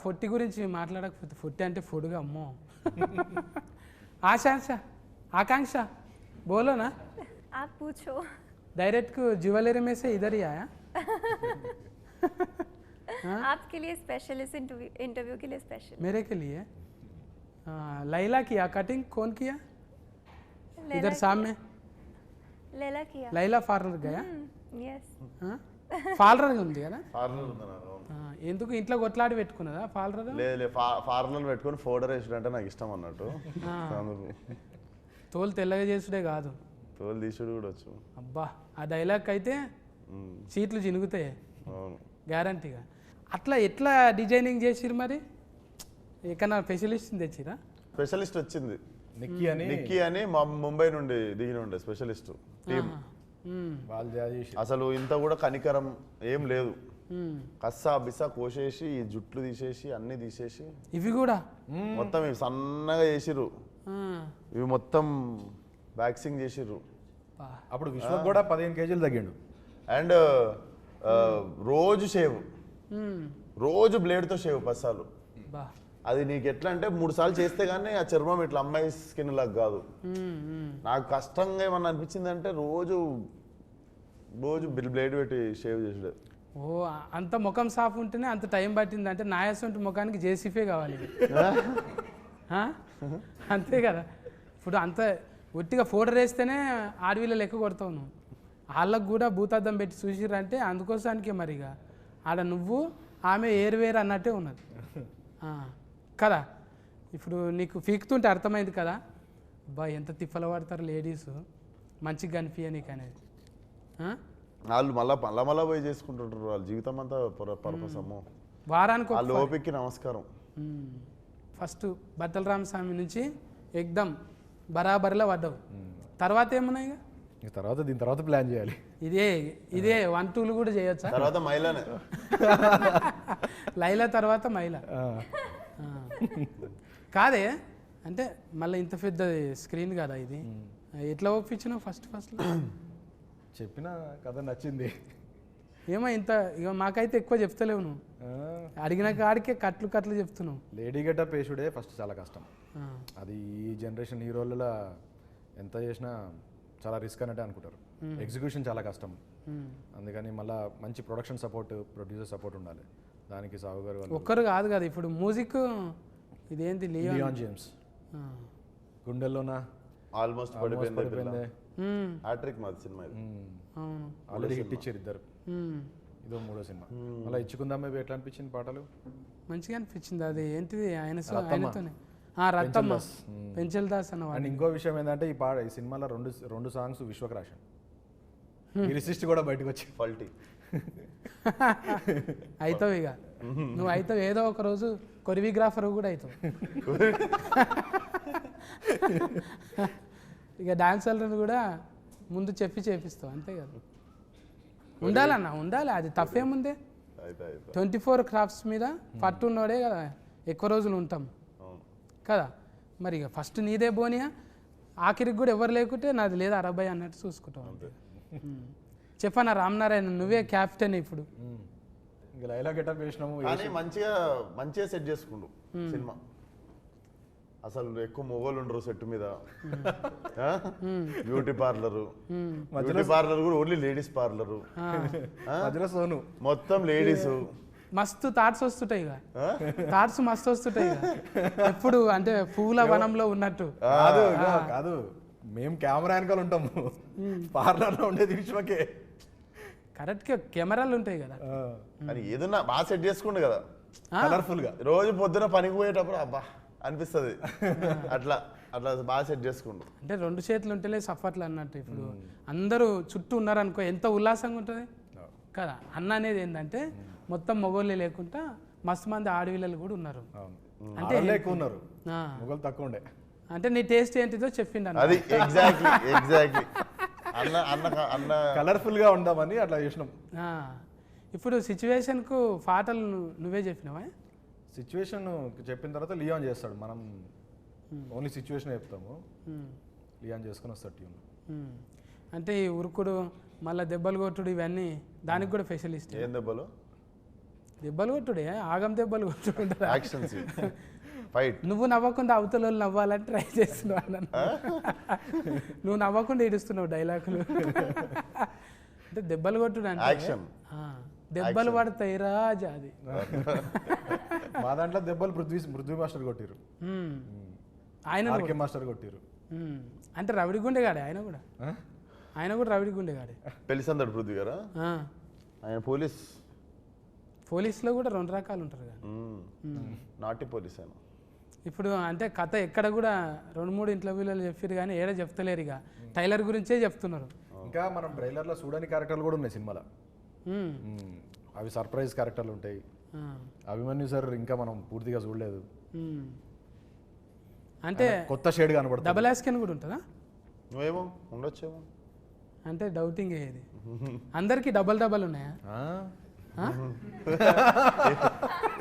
ఫుట్టి గురించి మాట్లాడకపోతే ఫుట్టి అంటే ఫుడ్గా అమ్మో आकांक्षा आकांक्षा बोलो ना आप पूछो। डायरेक्ट को ज्वेलरी में से इधर ही आया आपके लिए स्पेशल, इस इंटरव्यू के लिए स्पेशल। मेरे के लिए लैला किया कटिंग कौन किया इधर सामने लैला किया। लैला पार्लर गया यस పార్లర్ ఉంది కదా పార్లర్ ఉందన్నా ఎందుకు ఇంట్లో కొట్లాడి పెట్టుకున్నదా పార్లర్ లేదు పార్లర్ పెట్టుకొని ఫోటో వేసుడంటే నాకు ఇష్టం అన్నట్టు తోలు తెల్లగా చేసుడే కాదు తోలు తీసుడు కూడా వచ్చు అబ్బా ఆ డైలాగ్ అయితే సీట్లు చినుగుతాయి అవును గ్యారంటీగా అట్లా ఎట్లా డిజైనింగ్ చేసిరు మరి ఎక్కడన్నా స్పెషలిస్ట్ తెచ్చిరా స్పెషలిస్ట్ వచ్చింది నిక్కీ అని మా ముంబై నుండి దిగిన ఉండే స్పెషలిస్ట్ టీం వాళ్ళు అసలు ఇంత కూడా కనికరం ఏం లేదు కస్సా బిస్సా కోసేసి ఈ జుట్లు తీసేసి అన్ని తీసేసి ఇవి కూడా మొత్తం ఇవి సన్నగా చేసిర్రు ఇవి మొత్తం వ్యాక్సింగ్ చేసిర్రు అప్పుడు విశ్వక్ కూడా 15 కేజీలు తగ్గిండు అండ్ రోజు షేవ్ రోజు బ్లేడ్తో షేవ్ పస్సాలు బా అది నీకు ఎట్లా అంటే 3 సార్లు చేస్తే కానీ ఆ చర్మం ఇట్లా అమ్మాయి స్కిన్ లాగా కాదు నాకు కష్టంగా ఏమన్నా అనిపించింది అంటే రోజు బ్లేడ్ పెట్టి షేవ్ చేసాడు ఓ అంత ముఖం సాఫ్ ఉంటేనే అంత టైం పట్టింది అంటే నాయసంటి ముఖానికి జేసీఫే కావాలి అంతే కదా ఇప్పుడు అంత ఒట్టిగా ఫోటో వేస్తేనే ఆడవిలో లెక్క కొడతావు నువ్వు వాళ్ళకు కూడా భూతార్థం పెట్టి చూసిరంటే అందుకోసానికే మరిగా ఆడ నువ్వు ఆమె ఏరువేరు అన్నట్టే ఉన్నది కదా ఇప్పుడు నీకు ఫీకుతుంటే అర్థమైంది కదా అబ్బా ఎంత తిప్పలు పడతారు లేడీస్ మంచిగా కనిపించ నీకు అనేది వాళ్ళు మళ్ళా పోయి చేసుకుంటుంటారు వాళ్ళ జీవితం అంతా పర్పస్ అమ్మో వారానికి వాళ్ళ ఓపికకి నమస్కారం ఫస్ట్ బట్టల రామస్వామి నుంచి ఎగ్దమ్ బరాబర్లో పడ్డావు తర్వాత ఏమున్నాయి తర్వాత దీని తర్వాత ప్లాన్ చేయాలి ఇదే 1-2 కూడా చేయొచ్చా తర్వాత మైలానే లైలా తర్వాత మైలా కాదే అంటే మళ్ళీ ఇంత పెద్ద స్క్రీన్ కదా ఇది ఎట్లా ఒప్పించినావు ఫస్ట్ చెప్పిన కథ నచ్చింది ఏమో ఇంత ఇక మాకైతే ఎక్కువ చెప్తలేవు నువ్వు అడిగిన కాడికే కట్లు చెప్తున్నావు లేడీ గెటప్ వేసుడే ఫస్ట్ చాలా కష్టం అది ఈ జనరేషన్ హీరోలలో ఎంత చేసినా చాలా రిస్క్ అన్నట్టే అనుకుంటారు ఎగ్జిక్యూషన్ చాలా కష్టం అందుకని మళ్ళీ మంచి ప్రొడక్షన్ సపోర్ట్ ప్రొడ్యూసర్ సపోర్ట్ ఉండాలి దానికి సాగు గారు ఒక్కరు కాదు కదా ఇప్పుడు మ్యూజిక్ ఇదేంటి లియాన్ జేమ్స్ గుండెల్లోనా ఆల్మోస్ట్ పడిపోయింది హ్యాట్రిక్ మాది సినిమా ఇది ఆల్రెడీ హిట్ ఇచ్చారు ఇద్దరు ఇదో 3వ సినిమా మళ్ళీ ఇచ్చుకుందాం ఎట్లా అనిపించింది పాటలు మంచిగా అనిపించింది అది ఏంటిది ఆయనతోనే రత్తమ్మ పెంచల్ దాస్ అన్న అండ్ ఇంకో విషయం ఏంటంటే ఈ సినిమాలో రెండు సాంగ్స్ విశ్వక్ రాశాను ఈ రిసిస్ట్ కూడా బయటకు వచ్చి ఫల్టీ అవుతావు ఇక నువ్వు అవుతావు ఏదో ఒక రోజు కొరియోగ్రాఫర్ కూడా అవుతావు ఇక డాన్సర్లను కూడా ముందు చేపిస్తావు అంతే కదా ఉండాలి అది తప్పేముందే 24 క్రాఫ్ట్స్ మీద పట్టున్నోడే కదా ఎక్కువ రోజులు ఉంటాం కదా మరి ఇక ఫస్ట్ నీదే బోనియా ఆఖరికి కూడా ఎవరు లేకుంటే నాది లేదా అరబై అన్నట్టు చూసుకుంటాం చెప్పనా రామనారాయణ నువ్వే క్యాప్టెన్ ఇప్పుడు లైలా గెటప్ వేసినాము మంచిగా సెట్ చేసుకుండు సినిమా అసలు ఎక్కువ మొగోళ్ళు ఉండరు సెట్ మీద బ్యూటీ పార్లర్ కూడా ఓన్లీ లేడీస్ పార్లర్ సోను మొత్తం లేడీస్ మస్తు థాట్స్ వస్తుంటాయి థాట్స్ మస్తు వస్తుంటాయి ఎప్పుడు అంటే పూల వనంలో ఉన్నట్టు కాదు మేము కెమెరా వెనకాల ఉంటాము పార్లర్లో ఉండేది విశ్వకే కరెక్ట్గా కెమెరాలు ఉంటాయి కదా అని ఏదన్నా బాగా సెట్ చేసుకుండు కదా కలర్ఫుల్ గా రోజు పొద్దున పనికి పోయేటప్పుడు అబ్బా అనిపిస్తుంది అట్లా బాగా సెట్ చేసుకుండు అంటే 2 చేతులు ఉంటేనే సఫర్లు అన్నట్టు ఇప్పుడు అందరూ చుట్టూ ఉన్నారనుకో ఎంత ఉల్లాసంగా ఉంటుంది కదా అన్న అనేది ఏంటంటే మొత్తం మగోళ్ళే లేకుండా మస్తు మంది ఆడవిల్లలు కూడా ఉన్నారు అంటే ఎక్కువ ఉన్నారు మొగలు తక్కువ ఉండే అంటే నీ టేస్ట్ ఏంటిదో చెప్పిండు అది ఎగ్జాక్ట్లీ అన్న కలర్ఫుల్ గా ఉందామని అట్లా చేసినాం ఇప్పుడు సిచ్యువేషన్కు పాటలు నువ్వే చెప్పినావా సిచ్యువేషన్ చెప్పిన తర్వాత లియాన్ చేస్తాడు మనం ఓన్లీ సిచ్యువేషన్ చెప్తాము లియాన్ చేసుకుని వస్తాడు ట్యూన్ అంటే ఈ ఉరుకుడు మళ్ళీ దెబ్బలు కొట్టుడు ఇవన్నీ దానికి కూడా స్పెషలిస్ట్ ఏం దెబ్బలు దెబ్బలు కొట్టుడే ఆగం దెబ్బలు కొట్టుకుంటారు. Action scene fight. నువ్వు నవ్వకుండా అవతల వాళ్ళు నవ్వాలని ట్రై చేస్తున్నావు అన్న. నువ్వు నవ్వకుండా ఏడుస్తున్నావు డైలాగులు. అంటే దెబ్బలు కొట్టుడు అంటే యాక్షన్. దెబ్బలు పడతాయి రాజా అది. మా దాంట్లో దెబ్బలు పృథ్వీ మాస్టర్ కొట్టిరు, ఆయన ఆర్కే మాస్టర్ కొట్టిరు. అంటే రవిడి గుండెగాడే ఆయన కూడా. ఆయన కూడా రవిడి గుండెగాడే. పెళ్లిసందడు పృథ్వీ గారా? ఆయన పోలీసులో కూడా 2 రకాలు ఉంటారు కదా. నాటి పోలీస్ ఆయన. ఇప్పుడు అంటే కథ ఎక్కడ కూడా 2-3 ఇంటర్వ్యూలలో చెప్పారు కానీ ఏడ చెప్తలేరు. ఇక టైలర్ గురించే చెప్తున్నారు. ఇంకా మనం ట్రైలర్లో చూడని క్యారెక్టర్లు కూడా ఉన్నాయి సినిమాలో. అవి సర్ప్రైజ్ క్యారెక్టర్లు ఉంటాయి. అభిమన్యు సార్ ఇంకా మనం పూర్తిగా చూడలేదు. అంటే కొత్త షేడ్ కనబడుతుంది. డబల్ యాస్కెన్ కూడా ఉంటుందా? నువ్వేమో ఉండొచ్చేమో అంటే డౌటింగ్ ఇది. అందరికి డబల్ ఉన్నాయా?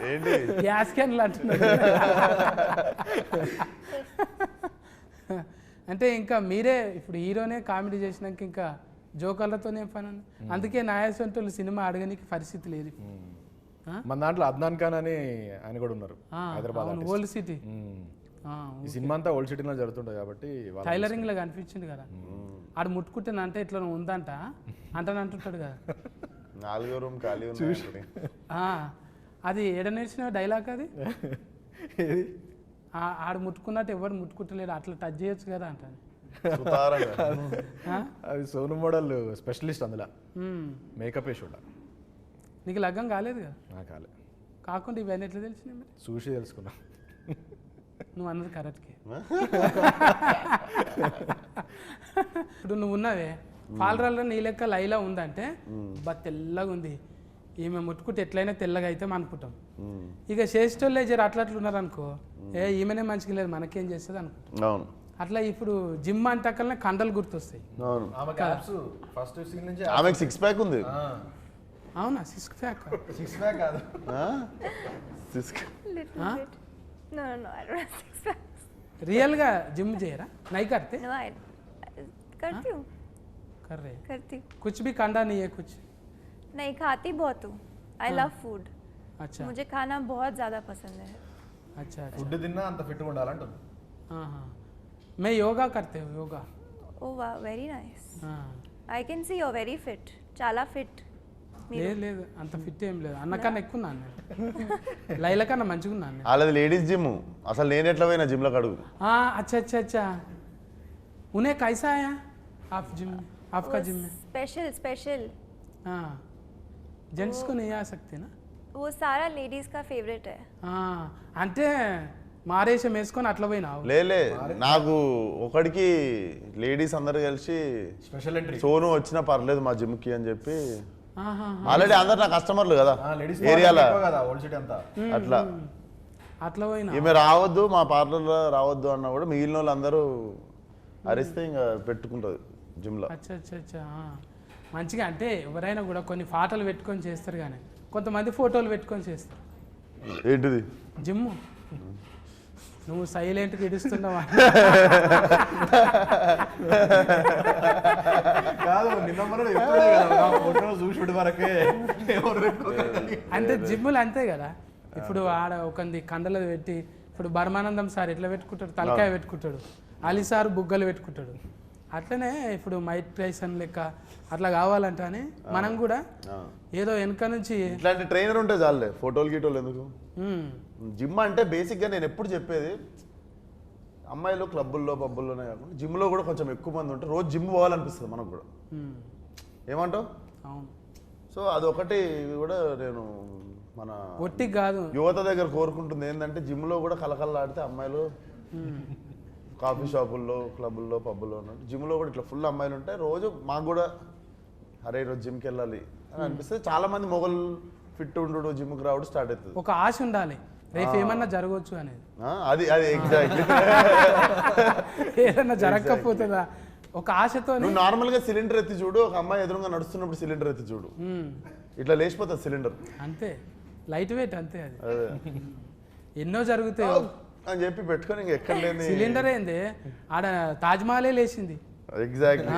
ఏంటి యాస్కెన్లు అంటున్నారు. అంటే ఇంకా మీరే ఇప్పుడు హీరోనే కామెడీ చేసినాక ఇంకా జోకర్లతోనే పని ఉంది. అందుకే నాయసంటోళ్ళు సినిమా అడగనికి పరిస్థితి లేదు. మన దాంట్లో అద్నాన్ ఖాన్ అని ఆయన కూడా ఉన్నారు, హైదరాబాద్ ఓల్డ్ సిటీ. ఈ సినిమా అంతా ఓల్డ్ సిటీలో జరుగుతుంటుంది కాబట్టి టైలరింగ్ లో కనిపించింది కదా. ఆడు ముట్టుకుంటున్నా అంటే ఇట్లా ఉందంట అంటుంటాడు కదా. 4వ రూమ్ ఖాళీ ఉంది. అది ఎడ నేర్చిన డైలాగ్ అది. ఆడు ముట్టుకున్నట్టు ఎవరు ముట్టుకుంటలేడు, అట్లా టచ్ చేయొచ్చు కదా అంటాను. అది సోను మోడల్ స్పెషలిస్ట్ అందులో మేకప్ వేసి. నీకు లగ్గం కాలేదు కదా? కాలే. కాకుండా ఇవన్నీ ఎట్లా తెలిసినాయి మరి? చూసి తెలుసుకున్నా. నువ్వు అన్నది కరెక్ట్కి. ఇప్పుడు నువ్వు ఉన్నావే పాలరాల్లో నీ లెక్క లైలా ఉందంటే తెల్లగా ఉంది, ఈమె ముట్టుకుంటే ఎట్లయినా తెల్లగా అయితే అనుకుంటాం. ఇక చేసేటోళ్ళే జర అట్లా ఉన్నారు అనుకో, ఈమెనే మంచిగా లేదు మనకేం చేస్తుంది అనుకుంటాం. అట్లా ఇప్పుడు జిమ్ అంటకల్నే కండలు గుర్తొస్తాయి. ఆమెకు 6 ప్యాక్ ఉంది. అవునా? 6 ప్యాక్? 6 ప్యాక్ కాదు. रियल గా जिम చేయరా? नहीं करते? No, I करती हूँ. कर रहे? करती हूँ. कुछ भी कंडा नहीं है कुछ? नहीं, खाती बहुत हूँ. I love food. अच्छा. मुझे खाना बहुत ज़्यादा पसंद है. अच्छा. ఫుడ్ తిన్నా అంత ఫిట్ గా ఉండాలంటారు. हाँ. मैं योगा करते हूँ, yoga. Oh wow, very nice. हाँ. I can see you're very fit. చాలా fit. లేదు అంత ఫిట్ ఏం లేదు, అన్నకన్నా ఎక్కువ ఉన్నాను నేను. లైల కన్నా మంచిగా ఉన్నాను నేను. వాళ్ళది లేడీస్ జిమ్, అసలు నేను ఎట్లా పోయినా జిమ్లో అడుగు. अच्छा अच्छा अच्छा. उन्हें कैसा आया आप जिम में? आपका जिम में स्पेशल. हाँ, जेंट्स को नहीं आ सकते ना? वो सारा लेडीज का फेवरेट है. అంటే మారేషం వేసుకొని అట్లా పోయినావు? లేలే, నాకు ఒకడికి లేడీస్ అందరు కలిసి స్పెషల్ ఎంట్రీ సోను వచ్చినా పర్లేదు మా జిమ్కి అని చెప్పి, ఆల్రెడీ అందరు నా కస్టమర్లు కదా ఏరియాలో, అట్లా అట్లా పోయినా ఈమె రావద్దు మా పార్లర్లో రావద్దు అన్నా కూడా మిగిలిన వాళ్ళు అందరూ అరిస్తే ఇంకా పెట్టుకుంటుంది జిమ్లో. అచ్చా అచ్చా అచ్చా. మంచిగా అంటే ఎవరైనా కూడా కొన్ని ఫోటోలు పెట్టుకొని చేస్తారు, కానీ కొంతమంది ఫోటోలు పెట్టుకొని చేస్తారు. ఏంటిది జిమ్? నువ్వు సైలెంట్గా ఇడుస్తున్నావా? కాదు, నిన్న చూసి వరకే అంటే జిమ్ములు అంతే కదా. ఇప్పుడు ఆడ ఒకంది కండలు పెట్టి, ఇప్పుడు బర్మానందం సార్ ఎట్లా పెట్టుకుంటాడు, తలకాయ పెట్టుకుంటాడు, అలీ సార్ బుగ్గలు పెట్టుకుంటాడు. అట్లనే ఇప్పుడు మైక్ టైసన్ లెక్క అట్లా కావాలంటే అని మనం కూడా ఏదో వెనక నుంచి ఇట్లాంటి ట్రైనర్ ఉంటే చాలే, ఫోటోలు గీటోలు ఎందుకు. జిమ్ అంటే బేసిక్గా నేను ఎప్పుడు చెప్పేది, అమ్మాయిలు క్లబ్బుల్లో పబ్బుల్లోనే కాకుండా జిమ్లో కూడా కొంచెం ఎక్కువ మంది ఉంటే రోజు జిమ్ పోవాలనిపిస్తుంది మనకు కూడా. ఏమంటావు? అవును. సో అదొకటి కూడా నేను మన ఒట్టి కాదు యువత దగ్గర కోరుకుంటుంది ఏంటంటే, జిమ్లో కూడా కలకల్లాడితే అమ్మాయిలు కాఫీ షాపుల్లో క్లబ్బుల్లో పబ్బుల్లో ఉన్నట్టు జిమ్లో కూడా ఇట్లా ఫుల్ అమ్మాయిలు ఉంటాయి. రోజు మాకు కూడా అరే ఈరోజు జిమ్కి వెళ్ళాలి అని అనిపిస్తుంది. చాలా మంది మొగలు ఫిట్ ఉండు జిమ్కి రావడం స్టార్ట్ అవుతుంది. ఒక ఆశ ఉండాలి, రేపు ఏమన్నా జరగవచ్చు అనేది. అది ఎగ్జాక్ట్లీ. ఏదన్నా జరగకపోతుందా ఒక ఆశతో. నువ్వు నార్మల్గా సిలిండర్ ఎత్తి చూడు, ఒక అమ్మాయి ఎదురుగా నడుస్తున్నప్పుడు సిలిండర్ ఎత్తి చూడు, ఇట్లా లేచిపోతుంది సిలిండర్. అంతే, లైట్ వెయిట్ అంతే. అది ఎన్నో జరుగుతాయి అని చెప్పి పెట్టుకొని ఇంక ఎక్కడ లేని సిలిండర్ ఏంది ఆడ తాజ్మహలే లేచింది. ఎగ్జాక్ట్లీ.